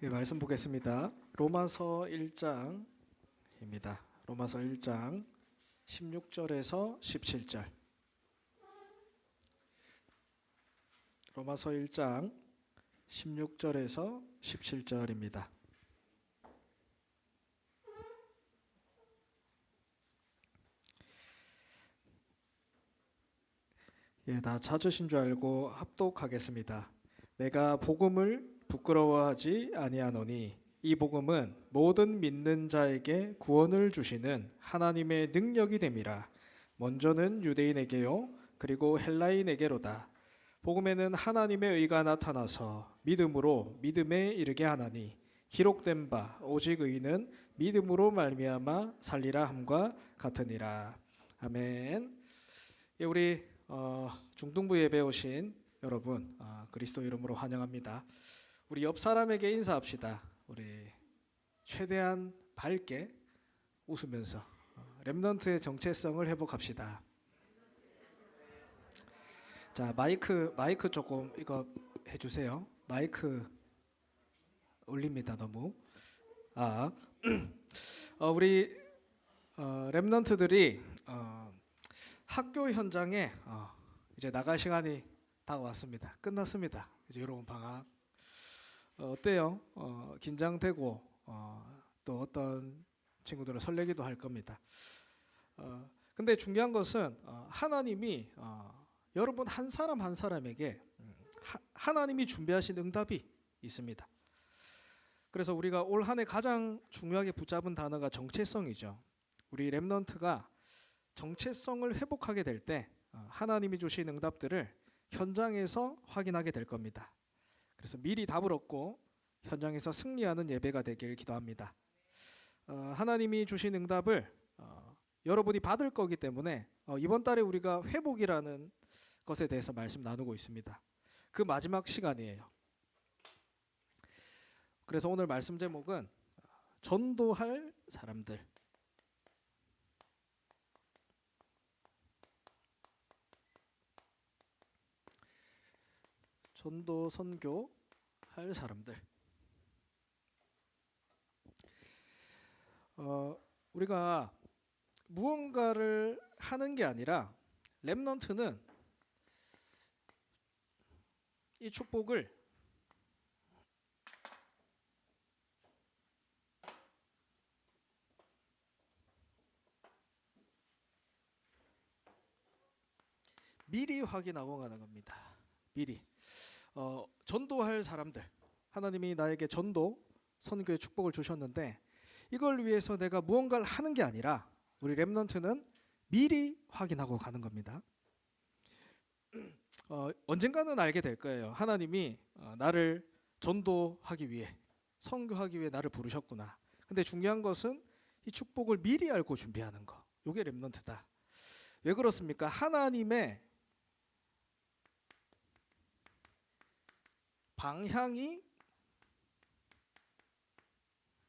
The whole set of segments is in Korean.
예, 말씀 보겠습니다. 로마서 1장입니다. 로마서 1장 16절에서 17절. 로마서 1장 16절에서 17절입니다. 예, 다 찾으신 줄 알고 합독하겠습니다. 내가 복음을 부끄러워하지 아니하노니 이 복음은 모든 믿는 자에게 구원을 주시는 하나님의 능력이 됨이라. 먼저는 유대인에게요 그리고 헬라인에게로다. 복음에는 하나님의 의가 나타나서 믿음으로 믿음에 이르게 하나니 기록된 바 오직 의는 믿음으로 말미암아 살리라 함과 같으니라. 아멘. 예, 우리 중등부 예배 오신 여러분 그리스도 이름으로 환영합니다. 우리 옆 사람에게 인사합시다. 우리 최대한 밝게 웃으면서 렘넌트의 정체성을 회복합시다. 자, 마이크 조금 이거 해주세요. 마이크 울립니다. 너무. 우리 렘넌트들이 학교 현장에 이제 나갈 시간이 다가왔습니다. 끝났습니다. 이제 여러분 방학 어때요? 긴장되고 또 어떤 친구들은 설레기도 할 겁니다. 근데 중요한 것은 하나님이 여러분 한 사람 한 사람에게 하나님이 준비하신 응답이 있습니다. 그래서 우리가 올 한 해 가장 중요하게 붙잡은 단어가 정체성이죠. 우리 렘넌트가 정체성을 회복하게 될 때 하나님이 주신 응답들을 현장에서 확인하게 될 겁니다. 그래서 미리 답을 얻고 현장에서 승리하는 예배가 되길 기도합니다. 하나님이 주신 응답을 여러분이 받을 거기 때문에 이번 달에 우리가 회복이라는 것에 대해서 말씀 나누고 있습니다. 그 마지막 시간이에요. 그래서 오늘 말씀 제목은 전도할 사람들. 전도 선교 할 사람들. 우리가 무언가를 하는 게 아니라 렘넌트는 이 축복을 미리 확인하고 가는 겁니다. 미리. 전도할 사람들. 하나님이 나에게 전도, 선교의 축복을 주셨는데 이걸 위해서 내가 무언가를 하는 게 아니라 우리 렘넌트는 미리 확인하고 가는 겁니다. 언젠가는 알게 될 거예요. 하나님이 나를 전도하기 위해, 선교하기 위해 나를 부르셨구나. 근데 중요한 것은 이 축복을 미리 알고 준비하는 거. 이게 렘넌트다. 왜 그렇습니까? 하나님의 방향이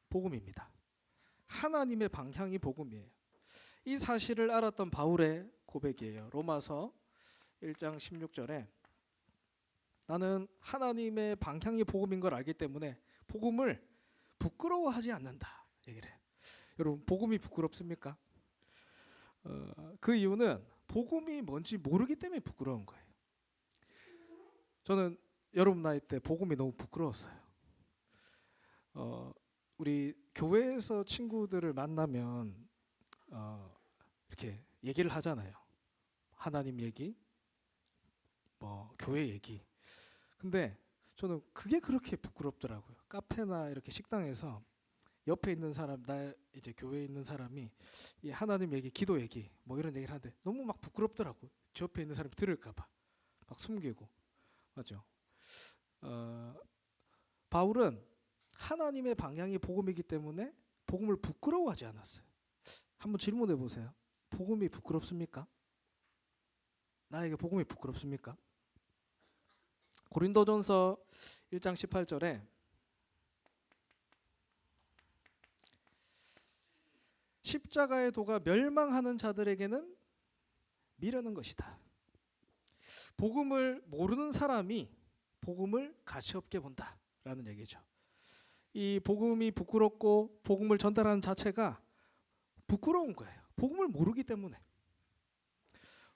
복음입니다. 하나님의 방향이 복음이에요. 이 사실을 알았던 바울의 고백이에요. 로마서 1장 16절에 나는 하나님의 방향이 복음인 걸 알기 때문에 복음을 부끄러워하지 않는다. 얘기를 해요. 여러분 복음이 부끄럽습니까? 그 이유는 복음이 뭔지 모르기 때문에 부끄러운 거예요. 저는 여러분 나이 때 복음이 너무 부끄러웠어요. 우리 교회에서 친구들을 만나면 이렇게 얘기를 하잖아요. 하나님 얘기, 뭐 교회 얘기. 근데 저는 그게 그렇게 부끄럽더라고요. 카페나 이렇게 식당에서 옆에 있는 사람, 나 이제 교회에 있는 사람이 이 하나님 얘기, 기도 얘기, 뭐 이런 얘기를 하는데 너무 막 부끄럽더라고요. 저 옆에 있는 사람이 들을까봐 막 숨기고, 맞죠? 바울은 하나님의 방향이 복음이기 때문에 복음을 부끄러워하지 않았어요. 한번 질문해 보세요. 복음이 부끄럽습니까? 나에게 복음이 부끄럽습니까? 고린도전서 1장 18절에 십자가의 도가 멸망하는 자들에게는 미련한 것이다. 복음을 모르는 사람이 복음을 가치 없게 본다라는 얘기죠. 이 복음이 부끄럽고 복음을 전달하는 자체가 부끄러운 거예요. 복음을 모르기 때문에.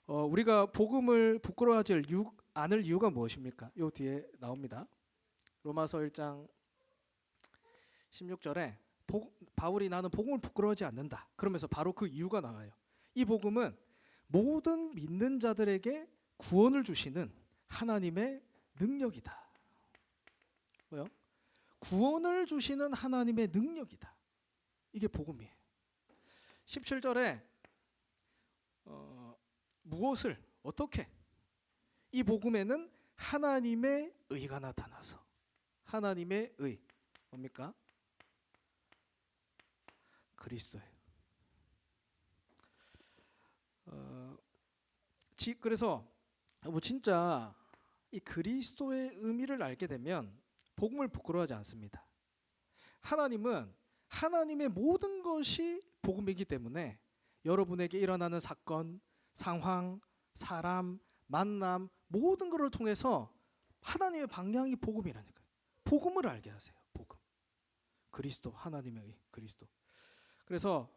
우리가 복음을 부끄러워하지 않을 이유가 무엇입니까? 요 뒤에 나옵니다. 로마서 1장 16절에 바울이 나는 복음을 부끄러워하지 않는다. 그러면서 바로 그 이유가 나와요. 이 복음은 모든 믿는 자들에게 구원을 주시는 하나님의 능력이다. 뭐요? 구원을 주시는 하나님의 능력이다. 이게 복음이에요. 17절에 무엇을 어떻게? 이 복음에는 하나님의 의가 나타나서 하나님의 의 뭡니까? 그리스도예요. 그래서 진짜 이 그리스도의 의미를 알게 되면 복음을 부끄러워하지 않습니다. 하나님은 하나님의 모든 것이 복음이기 때문에 여러분에게 일어나는 사건, 상황, 사람, 만남 모든 것을 통해서 하나님의 방향이 복음이라니까요. 복음을 알게 하세요. 복음. 그리스도, 하나님의 그리스도. 그래서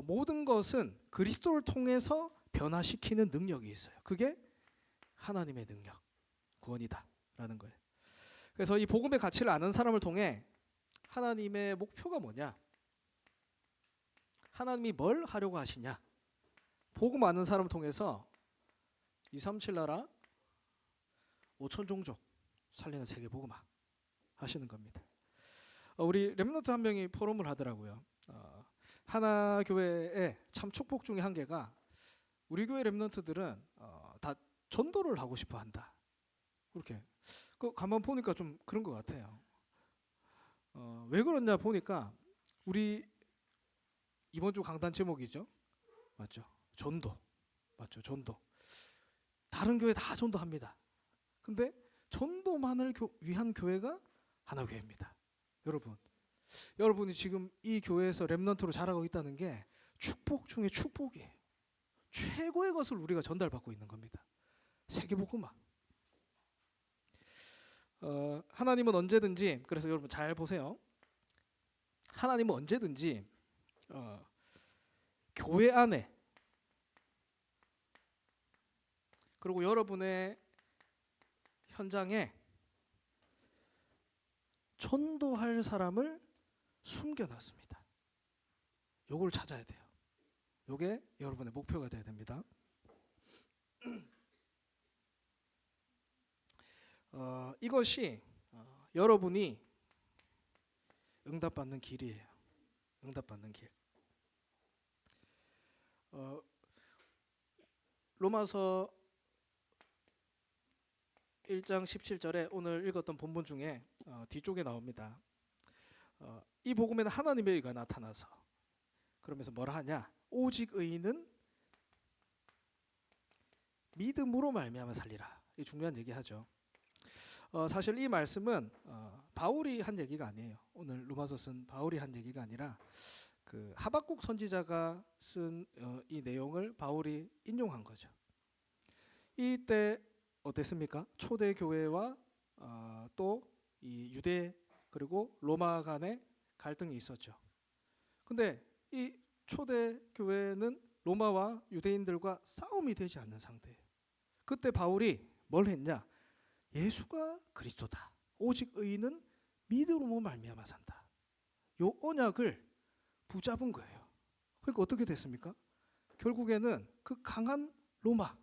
모든 것은 그리스도를 통해서 변화시키는 능력이 있어요. 그게 하나님의 능력, 구원이다라는 거예요. 그래서 이 복음의 가치를 아는 사람을 통해 하나님의 목표가 뭐냐? 하나님이 뭘 하려고 하시냐? 복음 아는 사람을 통해서 237 나라 5천 종족 살리는 세계 복음화 하시는 겁니다. 우리 렘넌트 한 명이 포럼을 하더라고요. 하나 교회의 참 축복 중에 한 개가 우리 교회 렘넌트들은 다 전도를 하고 싶어 한다. 그렇게 가만 보니까 좀 그런 것 같아요. 왜 그러냐 보니까 우리 이번 주 강단 제목이죠. 맞죠? 전도. 맞죠? 전도. 다른 교회 다 전도합니다. 근데 전도만을 위한 교회가 하나교회입니다. 여러분이 지금 이 교회에서 렘넌트로 자라고 있다는 게 축복 중에 축복이에요. 최고의 것을 우리가 전달받고 있는 겁니다. 세계복음화. 하나님은 언제든지, 그래서 여러분 잘 보세요. 하나님은 언제든지 교회 안에 그리고 여러분의 현장에 전도할 사람을 숨겨놨습니다. 요걸 찾아야 돼요. 요게 여러분의 목표가 돼야 됩니다. 이것이 여러분이 응답받는 길이에요. 응답받는 길. 로마서 1장 17절에 오늘 읽었던 본문 중에 뒤쪽에 나옵니다. 이 복음에는 하나님의 의가 나타나서 그러면서 뭐라 하냐? 오직 의인은 믿음으로 말미암아 살리라. 이 중요한 얘기하죠. 사실 이 말씀은 바울이 한 얘기가 아니에요. 오늘 로마서 쓴 바울이 한 얘기가 아니라 그 하박국 선지자가 쓴 이 내용을 바울이 인용한 거죠. 이때 어땠습니까? 초대 교회와 또 이 유대 그리고 로마 간의 갈등이 있었죠. 근데 이 초대 교회는 로마와 유대인들과 싸움이 되지 않는 상태예요. 그때 바울이 뭘 했냐? 예수가 그리스도다. 오직 의인은 믿음으로 말미암아 산다. 요 언약을 붙잡은 거예요. 그러니까 어떻게 됐습니까? 결국에는 그 강한 로마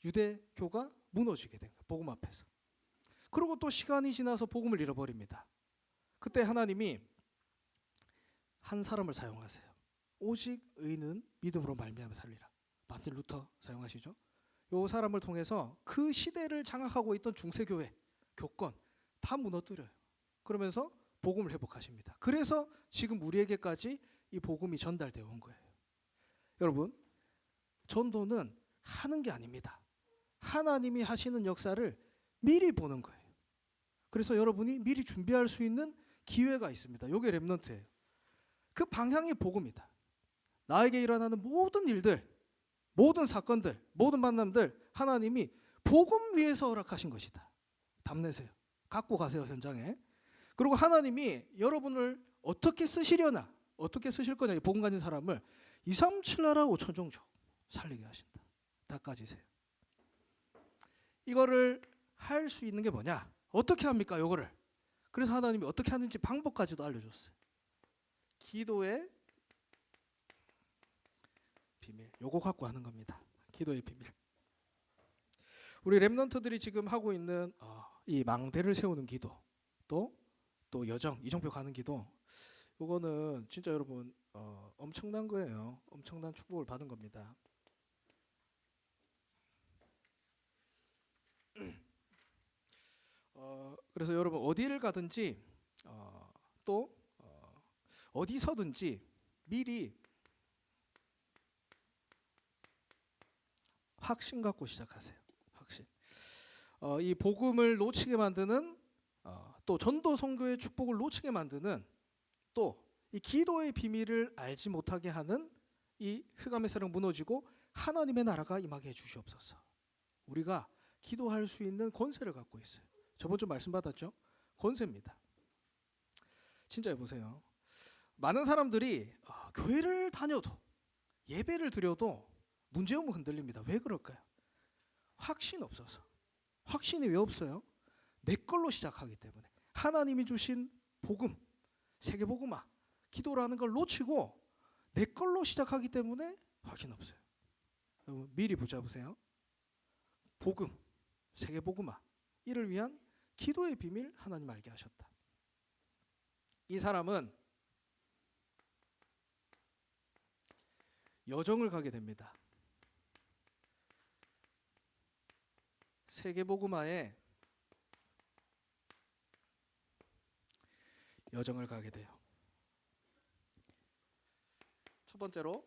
유대교가 무너지게 된 거예요. 복음 앞에서. 그리고 또 시간이 지나서 복음을 잃어버립니다. 그때 하나님이 한 사람을 사용하세요. 오직 의인은 믿음으로 말미암아 살리라. 마틴 루터 사용하시죠. 이 사람을 통해서 그 시대를 장악하고 있던 중세교회 교권 다 무너뜨려요. 그러면서 복음을 회복하십니다. 그래서 지금 우리에게까지 이 복음이 전달되어 온 거예요. 여러분, 전도는 하는 게 아닙니다. 하나님이 하시는 역사를 미리 보는 거예요. 그래서 여러분이 미리 준비할 수 있는 기회가 있습니다. 이게 렘넌트예요. 그 방향이 복음이다. 나에게 일어나는 모든 일들, 모든 사건들, 모든 만남들 하나님이 복음 위에서 허락하신 것이다. 답내세요. 갖고 가세요, 현장에. 그리고 하나님이 여러분을 어떻게 쓰시려나, 어떻게 쓰실 거냐, 이 복음 가진 사람을 2, 3, 7 나라 5천 종족 살리게 하신다. 다 까지세요. 이거를 할 수 있는 게 뭐냐? 어떻게 합니까? 요거를. 그래서 하나님이 어떻게 하는지 방법까지도 알려줬어요. 기도의 비밀. 요거 갖고 하는 겁니다. 기도의 비밀. 우리 렘넌트들이 지금 하고 있는 이 망대를 세우는 기도, 또 여정, 이정표 가는 기도, 요거는 진짜 여러분 엄청난 거예요. 엄청난 축복을 받은 겁니다. 그래서 여러분 어디를 가든지 또 어디서든지 미리 확신 갖고 시작하세요. 확신. 이 복음을 놓치게 만드는 또 전도 선교의 축복을 놓치게 만드는 또 이 기도의 비밀을 알지 못하게 하는 이 흑암의 세력 무너지고 하나님의 나라가 임하게 해주시옵소서. 우리가 기도할 수 있는 권세를 갖고 있어요. 저번 주 말씀 받았죠? 권세입니다. 진짜 해보세요. 많은 사람들이 교회를 다녀도 예배를 드려도 문제없이 흔들립니다. 왜 그럴까요? 확신 없어서. 확신이 왜 없어요? 내 걸로 시작하기 때문에. 하나님이 주신 복음, 세계복음화, 기도라는 걸 놓치고 내 걸로 시작하기 때문에 확신 없어요. 여러분 미리 붙잡으세요. 복음, 세계복음화, 이를 위한 기도의 비밀 하나님 알게 하셨다. 이 사람은 여정을 가게 됩니다. 세계복음화에 여정을 가게 돼요. 첫 번째로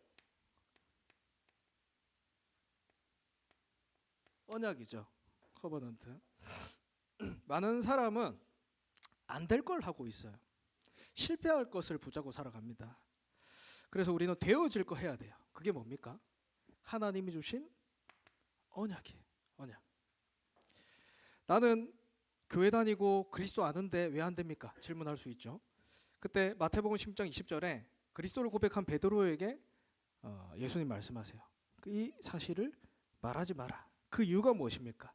언약이죠. 커버넌트. 많은 사람은 안 될 걸 하고 있어요. 실패할 것을 붙잡고 살아갑니다. 그래서 우리는 되어질 거 해야 돼요. 그게 뭡니까? 하나님이 주신 언약이에요. 언약. 나는 교회 다니고 그리스도 아는데 왜 안 됩니까? 질문할 수 있죠. 그때 마태복음 10장 20절에 그리스도를 고백한 베드로에게 예수님 말씀하세요. 이 사실을 말하지 마라. 그 이유가 무엇입니까?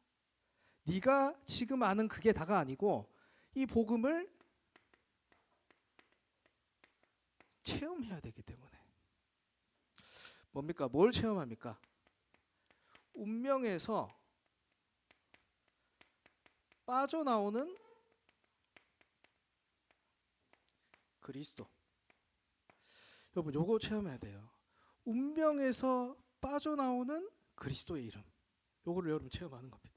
네가 지금 아는 그게 다가 아니고 이 복음을 체험해야 되기 때문에. 뭡니까? 뭘 체험합니까? 운명에서 빠져나오는 그리스도. 여러분 요거 체험해야 돼요. 운명에서 빠져나오는 그리스도의 이름. 요거를 여러분 체험하는 겁니다.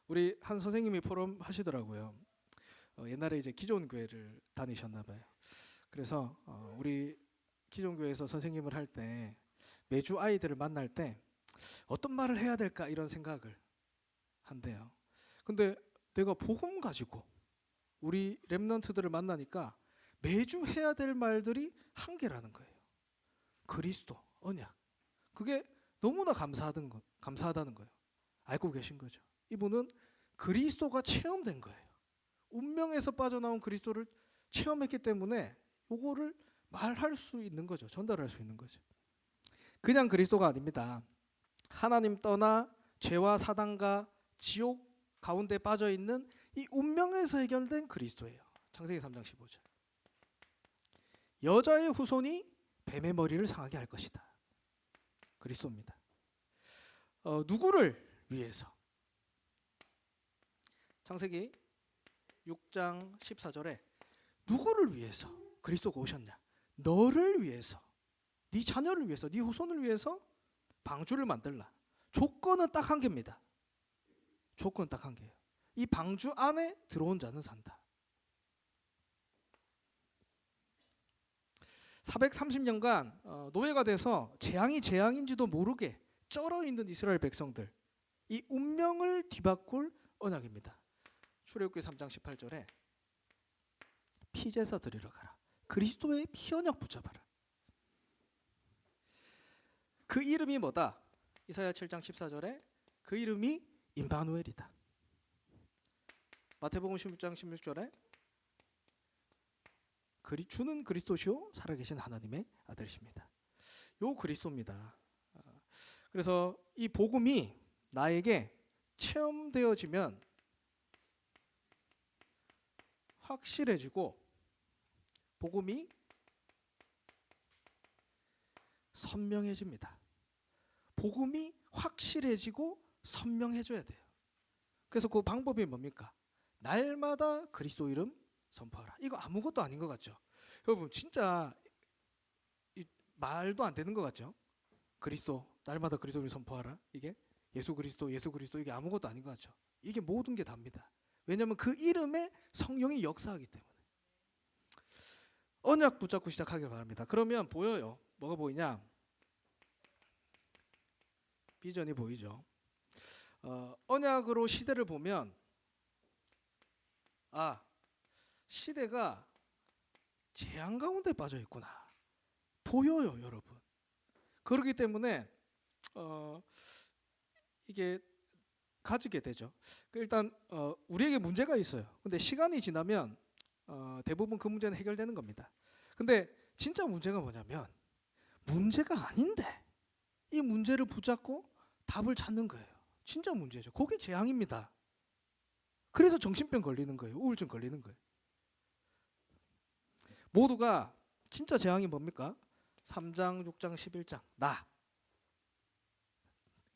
우리 한 선생님이 포럼 하시더라고요. 옛날에 이제 기존 교회를 다니셨나 봐요. 그래서 우리 기존 교회에서 선생님을 할 때 매주 아이들을 만날 때 어떤 말을 해야 될까 이런 생각을 한대요. 근데 내가 복음 가지고 우리 렘넌트들을 만나니까 매주 해야 될 말들이 한 개라는 거예요. 그리스도, 언약. 그게 너무나 감사하다는 거예요. 알고 계신 거죠. 이분은 그리스도가 체험된 거예요. 운명에서 빠져나온 그리스도를 체험했기 때문에 요거를 말할 수 있는 거죠. 전달할 수 있는 거죠. 그냥 그리스도가 아닙니다. 하나님 떠나 죄와 사단과 지옥 가운데 빠져 있는 이 운명에서 해결된 그리스도예요. 창세기 3장 15절. 여자의 후손이 뱀의 머리를 상하게 할 것이다. 그리스도입니다. 누구를 위해서? 창세기 6장 14절에 누구를 위해서 그리스도가 오셨냐? 너를 위해서, 네 자녀를 위해서, 네 후손을 위해서 방주를 만들라. 조건은 딱 한 개입니다. 조건 딱 한 개예요. 이 방주 안에 들어온 자는 산다. 430년간 노예가 돼서 재앙인지도 모르게 쩔어 있는 이스라엘 백성들, 이 운명을 뒤바꿀 언약입니다. 출애굽기 3장 18절에 피제사 드리러 가라. 그리스도의 피 언약 붙잡아라. 그 이름이 뭐다? 이사야 7장 14절에 그 이름이 임마누엘이다. 마태복음 16장 16절에 주는 그리스도시요 살아계신 하나님의 아들이십니다. 요 그리스도입니다. 그래서 이 복음이 나에게 체험되어지면 확실해지고 복음이 선명해집니다. 복음이 확실해지고 선명해져야 돼요. 그래서 그 방법이 뭡니까? 날마다 그리스도 이름 선포하라. 이거 아무것도 아닌 것 같죠? 여러분 진짜 말도 안 되는 것 같죠? 그리스도 날마다 그리스도 이름 선포하라. 이게 예수 그리스도 이게 아무것도 아닌 것 같죠? 이게 모든 게 답니다. 왜냐하면 그 이름에 성령이 역사하기 때문에. 언약 붙잡고 시작하길 바랍니다. 그러면 보여요. 뭐가 보이냐? 비전이 보이죠. 언약으로 시대를 보면 시대가 재앙 가운데 빠져 있구나. 보여요, 여러분. 그렇기 때문에 이게 가지게 되죠. 일단 우리에게 문제가 있어요. 근데 시간이 지나면 대부분 그 문제는 해결되는 겁니다. 근데 진짜 문제가 뭐냐면 문제가 아닌데 이 문제를 붙잡고 답을 찾는 거예요. 진짜 문제죠. 그게 재앙입니다. 그래서 정신병 걸리는 거예요. 우울증 걸리는 거예요. 모두가 진짜 재앙이 뭡니까? 3장, 6장, 11장 나.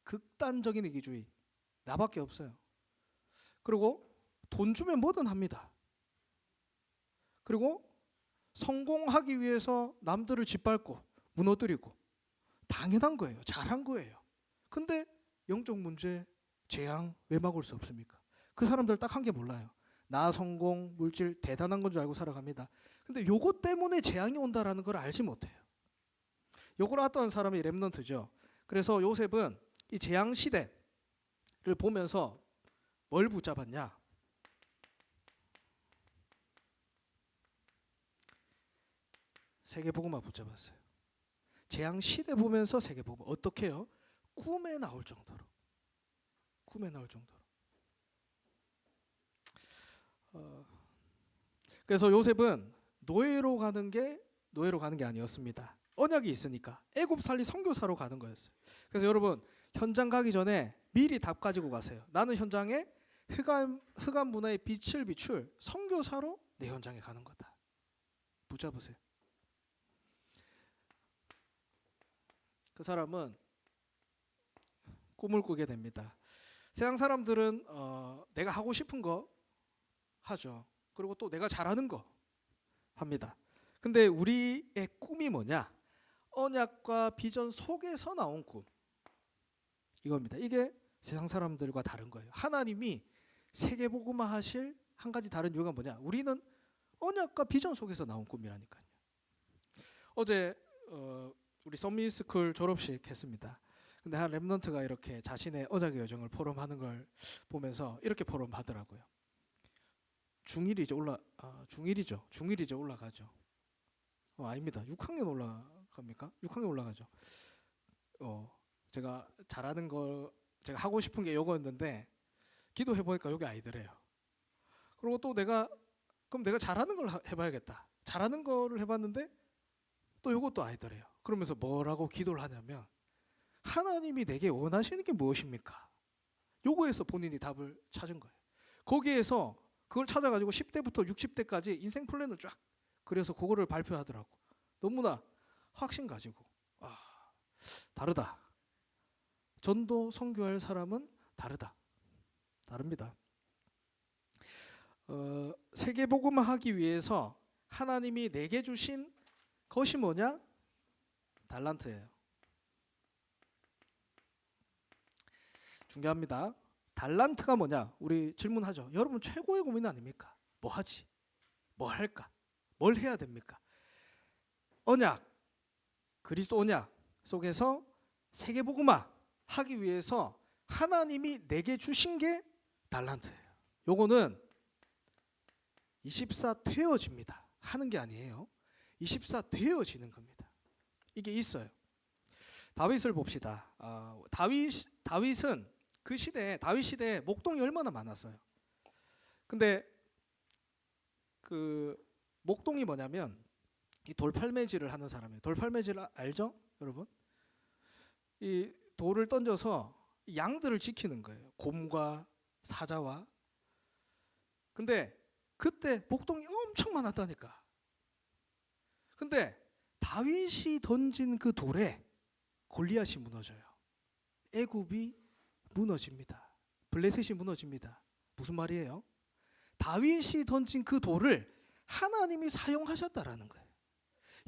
극단적인 이기주의. 나밖에 없어요. 그리고 돈 주면 뭐든 합니다. 그리고 성공하기 위해서 남들을 짓밟고 무너뜨리고 당연한 거예요. 잘한 거예요. 근데 영적 문제, 재앙 왜 막을 수 없습니까? 그 사람들 딱 한 개 몰라요. 나 성공, 물질 대단한 건 줄 알고 살아갑니다. 근데 요것 때문에 재앙이 온다라는 걸 알지 못해요. 요걸 알았던 사람이 렘넌트죠. 그래서 요셉은 이 재앙 시대를 보면서 뭘 붙잡았냐? 세계복음만 붙잡았어요. 재앙 시대 보면서 세계복음 어떻게 해요? 꿈에 나올 정도로. 꿈에 나올 정도로. 그래서 요셉은 노예로 가는 게 아니었습니다. 언약이 있으니까 애굽 살리 선교사로 가는 거였어요. 그래서 여러분 현장 가기 전에 미리 답 가지고 가세요. 나는 현장에 흑암 문화의 빛을 비출 선교사로 내 현장에 가는 거다. 붙잡으세요. 그 사람은 꿈을 꾸게 됩니다. 세상 사람들은 내가 하고 싶은 거 하죠. 그리고 또 내가 잘하는 거 합니다. 근데 우리의 꿈이 뭐냐? 언약과 비전 속에서 나온 꿈. 이겁니다. 이게 세상 사람들과 다른 거예요. 하나님이 세계복음화 하실 한 가지 다른 이유가 뭐냐? 우리는 언약과 비전 속에서 나온 꿈이라니까요. 어제 우리 썸미스쿨 졸업식 했습니다. 근데 한 렘넌트가 이렇게 자신의 언약의 여정을 포럼하는 걸 보면서 이렇게 포럼하더라고요. 중1이죠. 올라가죠. 아닙니다. 6학년 올라갑니까? 6학년 올라가죠. 제가 잘하는 거 제가 하고 싶은 게 요거였는데 기도해 보니까 요게 아니더래요. 그리고 또 내가 잘하는 걸 해봐야겠다. 잘하는 거를 해봤는데 또 요것도 아니더래요. 그러면서 뭐라고 기도를 하냐면 하나님이 내게 원하시는 게 무엇입니까? 요거에서 본인이 답을 찾은 거예요. 거기에서 그걸 찾아가지고 10대부터 60대까지 인생 플랜을 쫙 그래서 그거를 발표하더라고. 너무나 확신 가지고 다르다. 전도 선교할 사람은 다릅니다. 세계복음화 하기 위해서 하나님이 내게 주신 것이 뭐냐? 달란트예요. 중요합니다. 달란트가 뭐냐? 우리 질문하죠. 여러분 최고의 고민 아닙니까? 뭐 하지? 뭐 할까? 뭘 해야 됩니까? 언약, 그리스도 언약 속에서 세계복음화 하기 위해서 하나님이 내게 주신 게 달란트예요. 요거는 24 되어집니다. 하는 게 아니에요. 24 되어지는 겁니다. 이게 있어요. 다윗을 봅시다. 다윗은 그 시대에 다윗 시대에 목동이 얼마나 많았어요. 근데 그 목동이 뭐냐면 이 돌팔매질을 하는 사람이에요. 돌팔매질 알죠, 여러분? 이 돌을 던져서 양들을 지키는 거예요. 곰과 사자와. 근데 그때 목동이 엄청 많았다니까. 근데 다윗이 던진 그 돌에 골리앗이 무너져요. 애굽이 무너집니다. 블레셋이 무너집니다. 무슨 말이에요? 다윗이 던진 그 돌을 하나님이 사용하셨다라는 거예요.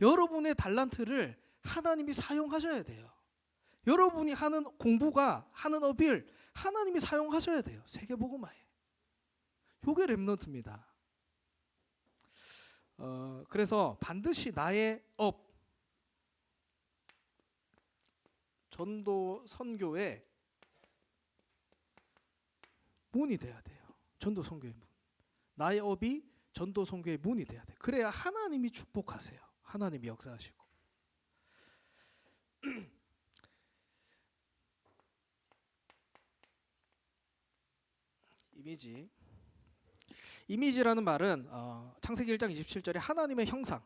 여러분의 달란트를 하나님이 사용하셔야 돼요. 여러분이 하는 공부가 하는 업을 하나님이 사용하셔야 돼요. 세계복음화에. 요게 렘넌트입니다. 그래서 반드시 나의 업, 전도 선교의 문이 돼야 돼요. 전도 선교의 문. 나의 업이 전도 선교의 문이 돼야 돼. 그래야 하나님이 축복하세요. 하나님이 역사하시고. 이미지라는 말은 창세기 1장 27절에 하나님의 형상,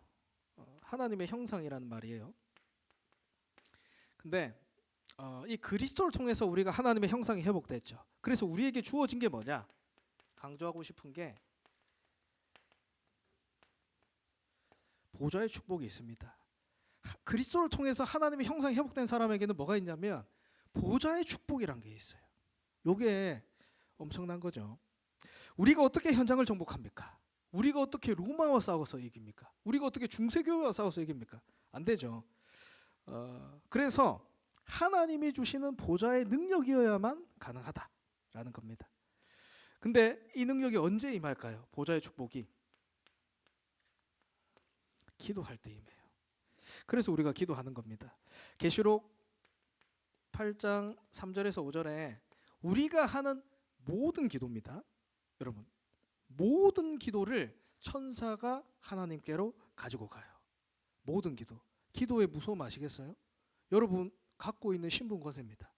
하나님의 형상이라는 말이에요. 근데 이 그리스도를 통해서 우리가 하나님의 형상이 회복됐죠. 그래서 우리에게 주어진 게 뭐냐? 강조하고 싶은 게 보좌의 축복이 있습니다. 그리스도를 통해서 하나님의 형상이 회복된 사람에게는 뭐가 있냐면 보좌의 축복이란 게 있어요. 요게 엄청난 거죠. 우리가 어떻게 현장을 정복합니까? 우리가 어떻게 로마와 싸워서 이깁니까? 우리가 어떻게 중세교회와 싸워서 이깁니까? 안 되죠. 그래서 하나님이 주시는 보좌의 능력이어야만 가능하다라는 겁니다. 근데 이 능력이 언제 임할까요? 보좌의 축복이 기도할 때 임해요. 그래서 우리가 기도하는 겁니다. 계시록 8장 3절에서 5절에 우리가 하는 모든 기도입니다. 여러분, 모든 기도를 천사가 하나님께로 가지고 가요. 모든 기도. 기도의 무서움 아시겠어요? 여러분 갖고 있는 신분 권세입니다.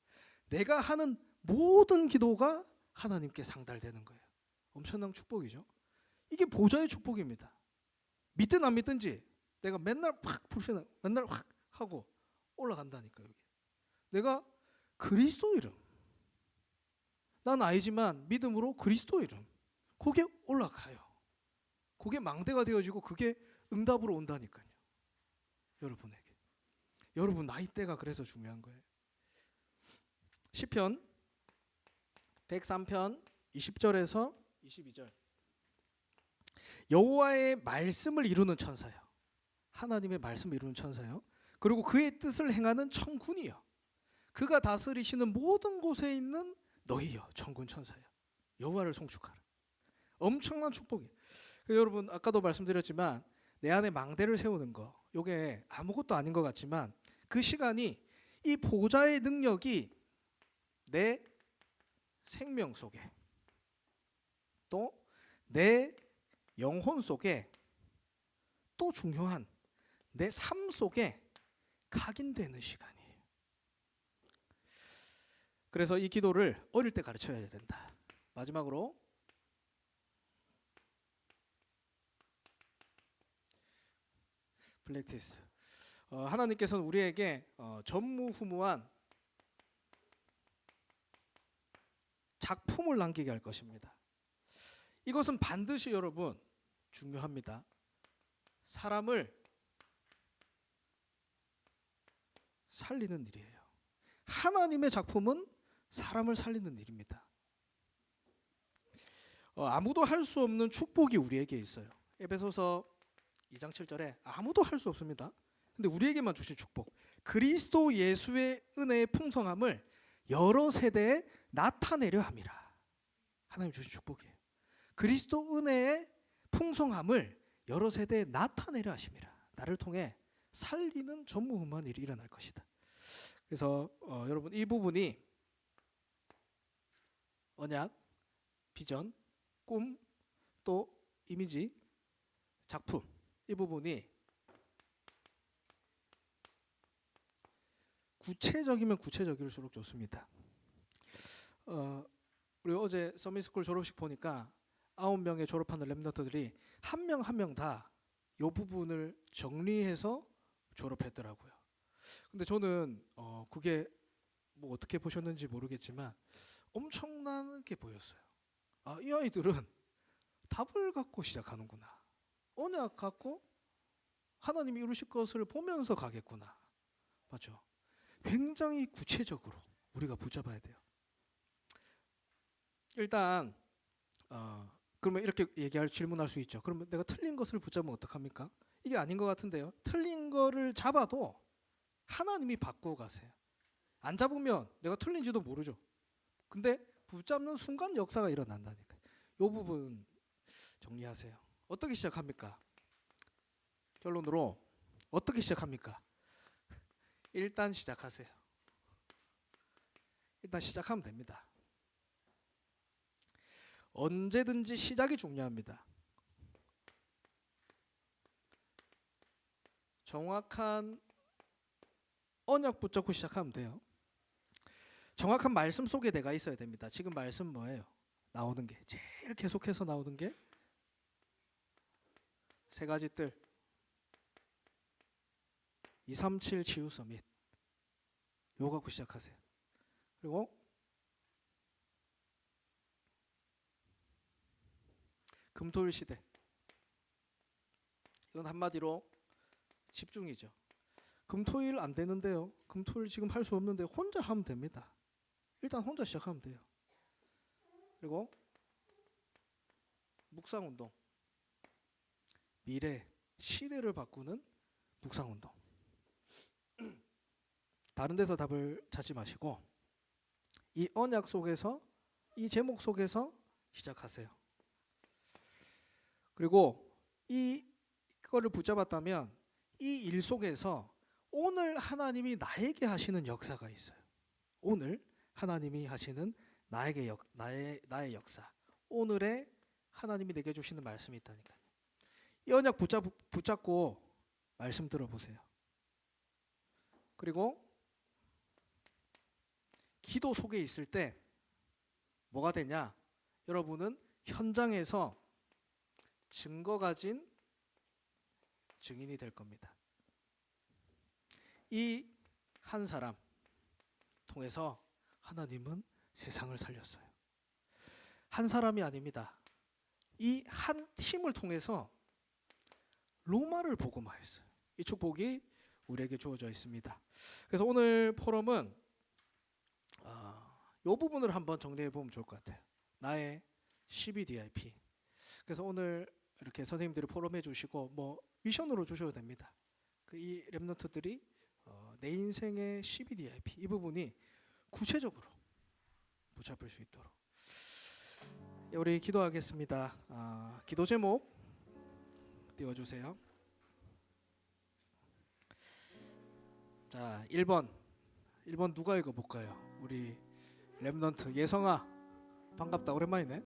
내가 하는 모든 기도가 하나님께 상달되는 거예요. 엄청난 축복이죠. 이게 보좌의 축복입니다. 믿든 안 믿든지 내가 맨날 확 푸시는 맨날 확 하고 올라간다니까. 여기 내가 그리스도 이름, 난 아니지만 믿음으로 그리스도 이름, 그게 올라가요. 그게 망대가 되어지고 그게 응답으로 온다니까요. 여러분에게. 여러분 나이대가 그래서 중요한 거예요. 시편 103편 20절에서 22절. 여호와의 말씀을 이루는 천사요. 하나님의 말씀을 이루는 천사요. 그리고 그의 뜻을 행하는 천군이요. 그가 다스리시는 모든 곳에 있는 너희요. 천군 천사요. 여호와를 송축하라. 엄청난 축복이에요. 여러분 아까도 말씀드렸지만 내 안에 망대를 세우는 거, 이게 아무것도 아닌 것 같지만 그 시간이 이 보좌의 능력이 내 생명 속에 또 내 영혼 속에 또 중요한 내 삶 속에 각인되는 시간이에요. 그래서 이 기도를 어릴 때 가르쳐야 된다. 마지막으로 플렉티스. 하나님께서는 우리에게 전무후무한 작품을 남기게 할 것입니다. 이것은 반드시 여러분 중요합니다. 사람을 살리는 일이에요. 하나님의 작품은 사람을 살리는 일입니다. 아무도 할 수 없는 축복이 우리에게 있어요. 에베소서 2장 7절에 아무도 할 수 없습니다. 근데 우리에게만 주신 축복, 그리스도 예수의 은혜의 풍성함을 여러 세대에 나타내려 함이라. 하나님 주신 축복이에요. 그리스도 은혜의 풍성함을 여러 세대에 나타내려 하심이라. 나를 통해 살리는 전무후무한 일이 일어날 것이다. 그래서 여러분 이 부분이 언약, 비전, 꿈, 또 이미지, 작품, 이 부분이 구체적이면 구체적일수록 좋습니다. 우리 어제 서밋스쿨 졸업식 보니까 9명의 졸업하는 렘넌트들이 한 명 한 명 다 이 부분을 정리해서 졸업했더라고요. 근데 저는 그게 뭐 어떻게 보셨는지 모르겠지만 엄청나게 보였어요. 아, 이 아이들은 답을 갖고 시작하는구나. 언약 갖고 하나님이 이루실 것을 보면서 가겠구나. 맞죠? 굉장히 구체적으로 우리가 붙잡아야 돼요. 일단 그러면 이렇게 질문할 수 있죠. 그러면 내가 틀린 것을 붙잡으면 어떡합니까? 이게 아닌 것 같은데요. 틀린 거를 잡아도 하나님이 바꾸어 가세요. 안 잡으면 내가 틀린지도 모르죠. 근데 붙잡는 순간 역사가 일어난다니까요. 이 부분 정리하세요. 어떻게 시작합니까? 결론으로 어떻게 시작합니까? 일단 시작하세요. 일단 시작하면 됩니다. 언제든지 시작이 중요합니다. 정확한 언약 붙잡고 시작하면 돼요. 정확한 말씀 속에 내가 있어야 됩니다. 지금 말씀 뭐예요? 나오는 게 제일 계속해서 나오는 게 세 가지 뜰 237 치유 서밋 요거 갖고 시작하세요. 그리고 금토일 시대 이건 한마디로 집중이죠. 금토일 안 되는데요. 금토일 지금 할 수 없는데 혼자 하면 됩니다. 일단 혼자 시작하면 돼요. 그리고 묵상운동 미래 시대를 바꾸는 묵상운동 다른 데서 답을 찾지 마시고 이 언약 속에서 이 제목 속에서 시작하세요. 그리고 이거를 붙잡았다면 이 일 속에서 오늘 하나님이 나에게 하시는 역사가 있어요. 오늘 하나님이 하시는 나의 역사 오늘의 하나님이 내게 주시는 말씀이 있다니까요. 이 언약 붙잡고 말씀 들어보세요. 그리고 기도 속에 있을 때 뭐가 되냐? 여러분은 현장에서 증거 가진 증인이 될 겁니다. 이 한 사람 통해서 하나님은 세상을 살렸어요. 한 사람이 아닙니다. 이 한 팀을 통해서 로마를 복음화했어요. 이 축복이 우리에게 주어져 있습니다. 그래서 오늘 포럼은 이 부분을 한번 정리해 보면 좋을 것 같아요. 나의 CBDIP. 그래서 오늘 이렇게 선생님들이 포럼해 주시고 뭐 미션으로 주셔도 됩니다. 이 렘넌트들이 내 인생의 CBDIP 이 부분이 구체적으로 붙잡을 수 있도록. 우리 기도하겠습니다. 기도 제목 띄워주세요. 자, 1번 누가 읽어볼까요? 우리 렘넌트 예성아 반갑다. 오랜만이네.